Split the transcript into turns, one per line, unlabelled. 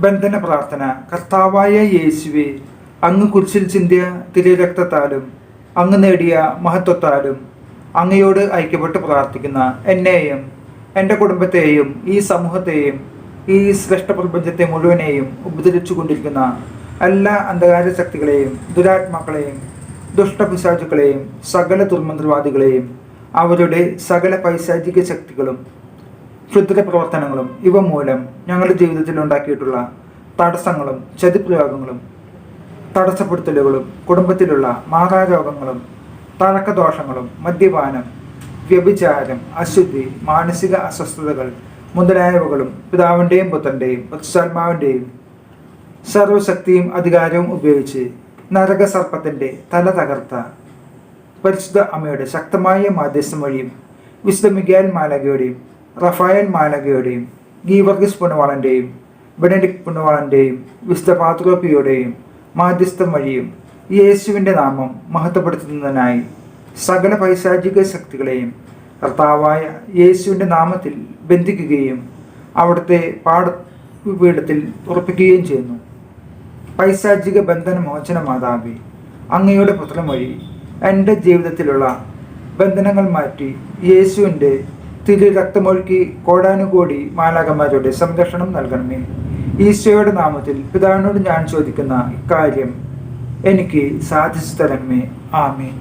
ബന്ധന പ്രാർത്ഥന. കർത്താവായ യേശുവേ, അങ്ങ് കുരിശിൽ ചിന്തിയ തിരുരക്തത്താലും അങ്ങ് നേടിയ മഹത്വത്താലും അങ്ങയോട് ഐക്യപ്പെട്ട് പ്രാർത്ഥിക്കുന്ന എന്നെയും എൻ്റെ കുടുംബത്തെയും ഈ സമൂഹത്തെയും ഈ ശ്രേഷ്ഠ പ്രപഞ്ചത്തെ മുഴുവനെയും ഉപദ്രവിച്ചു കൊണ്ടിരിക്കുന്ന എല്ലാ അന്ധകാര ശക്തികളെയും ദുരാത്മാക്കളെയും ദുഷ്ടപിശാചുക്കളെയും സകല ദുർമന്ത്രവാദികളെയും അവരുടെ സകല പൈശാചിക ശക്തികളും ക്ഷുദ്ര പ്രവർത്തനങ്ങളും ഇവ മൂലം ഞങ്ങളുടെ ജീവിതത്തിൽ ഉണ്ടാക്കിയിട്ടുള്ള തടസ്സങ്ങളും ചതിപ്രയോഗങ്ങളും തടസ്സപ്പെടുത്തലുകളും കുടുംബത്തിലുള്ള മാറാരോഗങ്ങളും തഴക്കദോഷങ്ങളും മദ്യപാനം വ്യഭിചാരം അശുദ്ധി മാനസിക അസ്വസ്ഥതകൾ മുതലായവകളും പിതാവിൻ്റെയും പുത്രൻ്റെയും പരിശുദ്ധാത്മാവിൻ്റെയും സർവശക്തിയും അധികാരവും ഉപയോഗിച്ച് നരകസർപ്പത്തിൻ്റെ തല തകർത്ത പരിശുദ്ധ അമ്മയുടെ ശക്തമായ മാധ്യസ്ഥം വഴിയും വിശുദ്ധ മിഖായേൽ മാലാഖയുടെയും റഫായേൽ മാലാഖയുടെയും ഗീവർഗീസ് പുണ്യവാളൻ്റെയും ബെനഡിക്ട് പുണ്യവാളൻ്റെയും വിശുദ്ധ പാത്രോപ്പിയുടെയും മാധ്യസ്ഥം വഴിയും യേശുവിൻ്റെ നാമം മഹത്വപ്പെടുത്തുന്നതിനായി സകല പൈശാചിക ശക്തികളെയും കർത്താവായ യേശുവിൻ്റെ നാമത്തിൽ ബന്ധിക്കുകയും അവിടുത്തെ പാഠപീഠത്തിൽ ഉറപ്പിക്കുകയും ചെയ്യുന്നു. പൈശാചിക ബന്ധന മോചന മാതാവേ, അങ്ങയുടെ പുത്രൻ വഴി എൻ്റെ ജീവിതത്തിലുള്ള ബന്ധനങ്ങൾ മാറ്റി യേശുവിൻ്റെ തിരു രക്തമൊഴുക്കി കോടാനുകോടി മാലാഖമാരുടെ സംരക്ഷണം നൽകണമേ. ഈശോയുടെ നാമത്തിൽ പിതാവിനോട് ഞാൻ ചോദിക്കുന്ന ഇക്കാര്യം എനിക്ക് സാധിച്ചു തരണമേ. ആമേൻ.